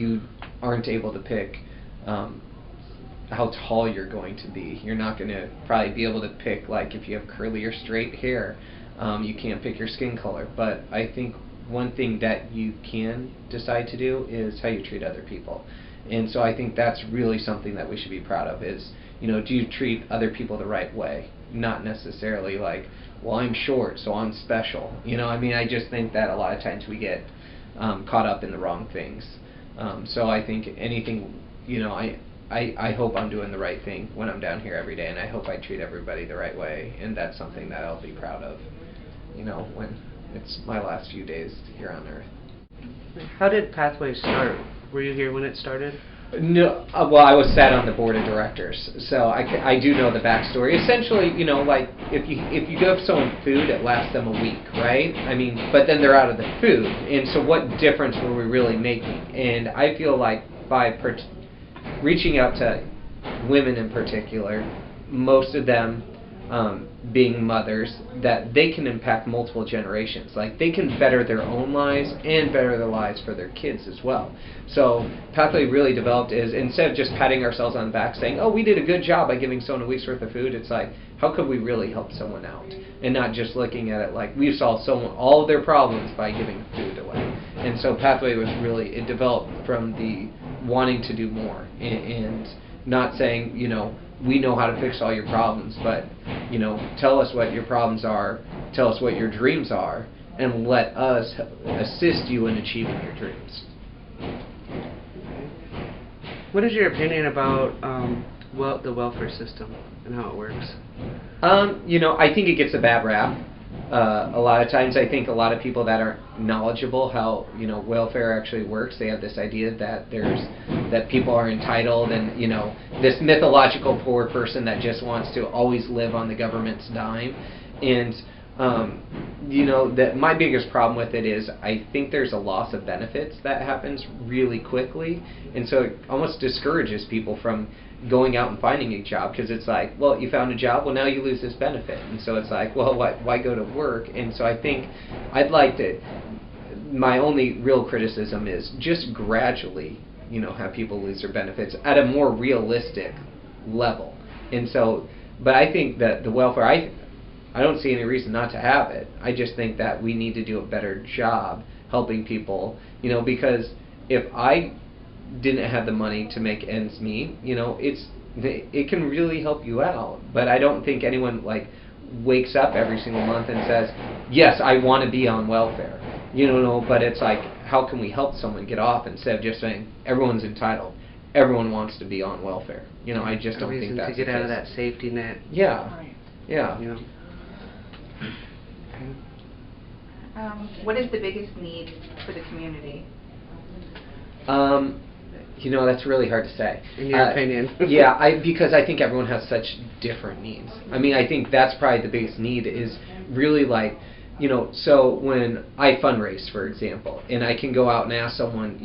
you aren't able to pick how tall you're going to be. You're not going to probably be able to pick, like, if you have curly or straight hair. You can't pick your skin color. But I think one thing that you can decide to do is how you treat other people. And so I think that's really something that we should be proud of is, do you treat other people the right way? Not necessarily like, well, I'm short, so I'm special. I just think that a lot of times we get caught up in the wrong things. So I think anything, I hope I'm doing the right thing when I'm down here every day, and I hope I treat everybody the right way, and that's something that I'll be proud of, when it's my last few days here on Earth. How did Pathway start? Were you here when it started? No, well, I was sat on the board of directors, so I do know the backstory. Essentially, like if you give someone food, it lasts them a week, right? But then they're out of the food, and so what difference were we really making? And I feel like by reaching out to women in particular, most of them being mothers, that they can impact multiple generations. Like, they can better their own lives and better the lives for their kids as well. So Pathway really developed is, instead of just patting ourselves on the back saying, oh, we did a good job by giving someone a week's worth of food, it's like, how could we really help someone out? And not just looking at it like we solved all of their problems by giving food away. And so Pathway was really, it developed from the wanting to do more and not saying, we know how to fix all your problems, but, tell us what your problems are, tell us what your dreams are, and let us assist you in achieving your dreams. What is your opinion about the welfare system and how it works? I think it gets a bad rap. A lot of times I think a lot of people that aren't knowledgeable how welfare actually works, they have this idea that people are entitled and this mythological poor person that just wants to always live on the government's dime. And that my biggest problem with it is I think there's a loss of benefits that happens really quickly, and so it almost discourages people from going out and finding a job, because it's like, well, you found a job, well, now you lose this benefit, and so it's like, well, why go to work? And so I think I'd like to, my only real criticism is just gradually, have people lose their benefits at a more realistic level. And so, but I think that the welfare, I don't see any reason not to have it. I just think that we need to do a better job helping people, because if I didn't have the money to make ends meet, it can really help you out. But I don't think anyone wakes up every single month and says, yes, I want to be on welfare. But it's like, how can we help someone get off instead of just saying everyone's entitled, everyone wants to be on welfare. I just don't think that's to get out of that safety net. Yeah. Right. Yeah. What is the biggest need for the community? That's really hard to say. In your opinion. Because I think everyone has such different needs. I think that's probably the biggest need is really so when I fundraise, for example, and I can go out and ask someone,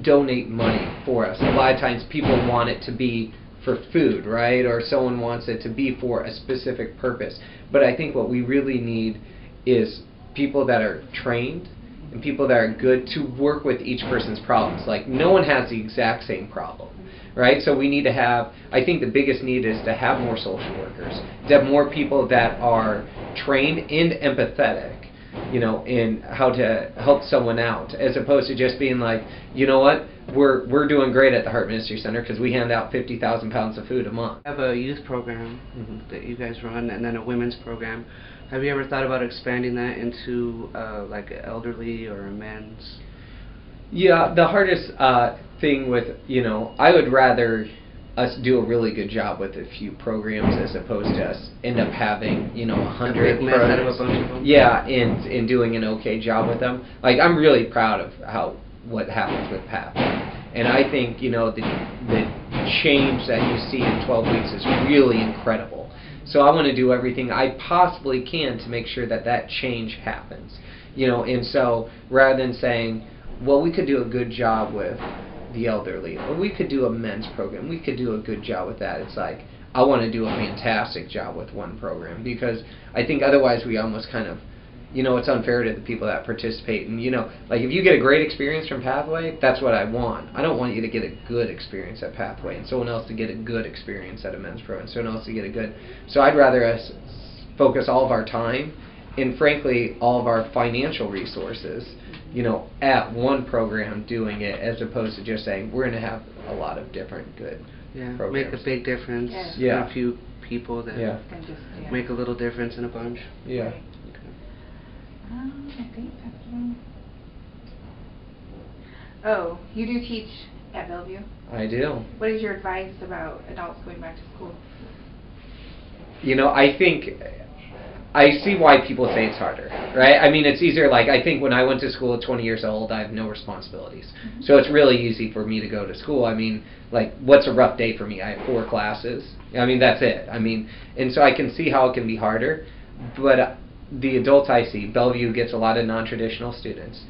donate money for us. A lot of times people want it to be for food, right? Or someone wants it to be for a specific purpose. But I think what we really need is people that are trained and people that are good to work with each person's problems. Like, no one has the exact same problem, right? So we need to have, I think the biggest need is to have more social workers, to have more people that are trained and empathetic, in how to help someone out, as opposed to just being like, what, we're doing great at the Heart Ministry Center because we hand out 50,000 pounds of food a month. I have a youth program that you guys run, and then a women's program. Have you ever thought about expanding that into elderly or men's? Yeah, the hardest thing with, I would rather us do a really good job with a few programs as opposed to us end up having, 100 mess out of a bunch of them. Yeah, and doing an okay job with them. I'm really proud of what happens with PATH. And I think, the change that you see in 12 weeks is really incredible. So I want to do everything I possibly can to make sure that change happens. And so rather than saying, well, we could do a good job with the elderly, or we could do a men's program, we could do a good job with that. It's like, I want to do a fantastic job with one program, because I think otherwise we almost kind of it's unfair to the people that participate. And, like if you get a great experience from Pathway, that's what I want. I don't want you to get a good experience at Pathway and someone else to get a good experience at a men's pro and someone else to get a good. So I'd rather us focus all of our time and frankly all of our financial resources, at one program doing it as opposed to just saying we're going to have a lot of different good programs. Make a big difference. Yeah. For a few people that And just, make a little difference in a bunch. Yeah. Okay. I think that's one. Oh, you do teach at Bellevue? I do. What is your advice about adults going back to school? I think I see why people say it's harder, right? I mean, it's easier. Like, I think when I went to school at 20 years old, I have no responsibilities. Mm-hmm. So it's really easy for me to go to school. I mean, like, what's a rough day for me? I have 4 classes. I mean, that's it. I mean, and so I can see how it can be harder. But the adults I see, Bellevue gets a lot of non-traditional students.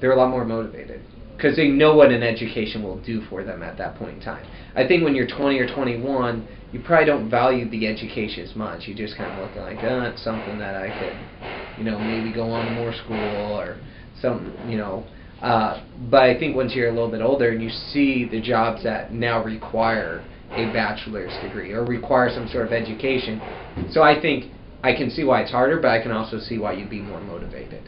They're a lot more motivated because they know what an education will do for them at that point in time. I think when you're 20 or 21, you probably don't value the education as much. You just kind of look like, it's something that I could, maybe go on to more school or something, But I think once you're a little bit older and you see the jobs that now require a bachelor's degree or require some sort of education, so I think I can see why it's harder, but I can also see why you'd be more motivated.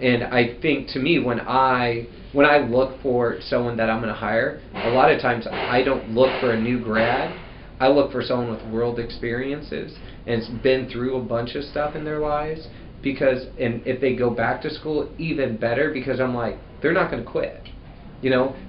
And I think to me, when I look for someone that I'm going to hire, a lot of times I don't look for a new grad. I look for someone with world experiences and has been through a bunch of stuff in their lives. And if they go back to school, even better, because I'm like, they're not going to quit.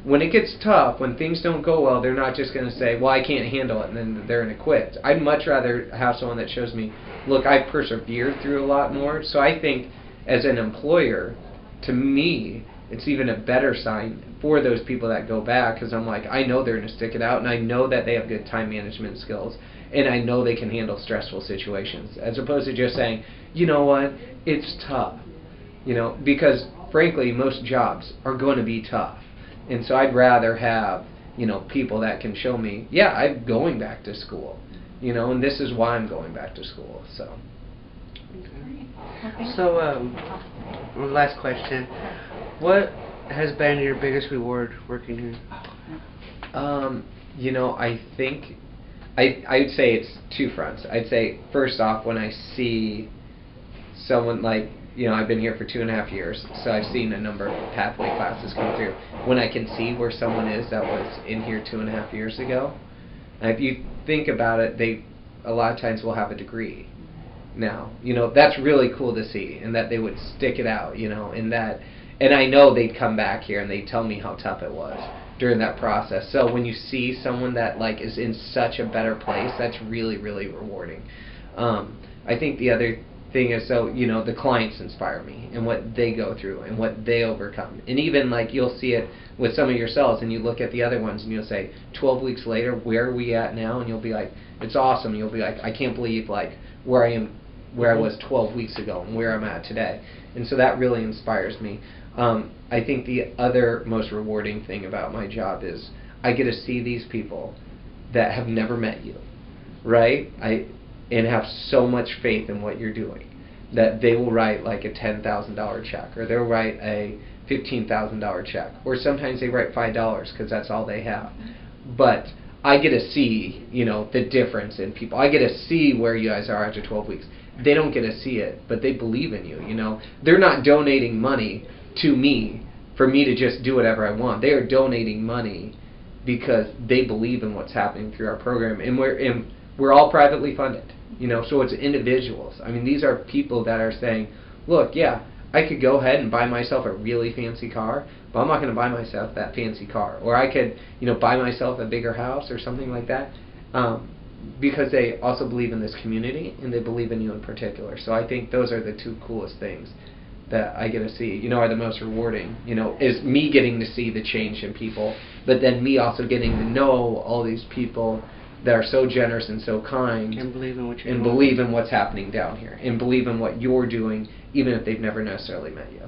When it gets tough, when things don't go well, they're not just going to say, well, I can't handle it, and then they're going to quit. I'd much rather have someone that shows me, look, I persevered through a lot more. So I think as an employer, to me, it's even a better sign for those people that go back, because I'm like, I know they're going to stick it out, and I know that they have good time management skills, and I know they can handle stressful situations, as opposed to just saying, you know what, it's tough. Because frankly, most jobs are going to be tough. And so I'd rather have, people that can show me, yeah, I'm going back to school, and this is why I'm going back to school. So. Okay. So, last question. What has been your biggest reward working here? I think I'd say it's 2 fronts. I'd say first off, when I see someone like, I've been here for 2.5 years, so I've seen a number of pathway classes come through. When I can see where someone is that was in here 2.5 years ago, and if you think about it, they a lot of times will have a degree now. That's really cool to see, and that they would stick it out, and I know they'd come back here and they'd tell me how tough it was during that process. So when you see someone that like is in such a better place, that's really, really rewarding. I think the other thing is, the clients inspire me and what they go through and what they overcome. And even like you'll see it with some of yourselves, and you look at the other ones and you'll say, 12 weeks later, where are we at now? And you'll be like, it's awesome. You'll be like, I can't believe like where I am, where I was 12 weeks ago and where I'm at today. And so that really inspires me. I think the other most rewarding thing about my job is I get to see these people that have never met you, right? And have so much faith in what you're doing that they will write like a $10,000 check, or they'll write a $15,000 check, or sometimes they write $5 because that's all they have. But I get to see, the difference in people. I get to see where you guys are after 12 weeks. They don't get to see it, but they believe in you. They're not donating money to me for me to just do whatever I want. They are donating money because they believe in what's happening through our program, and we're all privately funded. So it's individuals. I mean, these are people that are saying, look, yeah, I could go ahead and buy myself a really fancy car, but I'm not going to buy myself that fancy car. Or I could, buy myself a bigger house or something like that, because they also believe in this community and they believe in you in particular. So I think those are the 2 coolest things that I get to see, are the most rewarding, is me getting to see the change in people, but then me also getting to know all these people that are so generous and so kind, and believe in what you're and doing. believe in what's happening down here, and believe in what you're doing, even if they've never necessarily met you.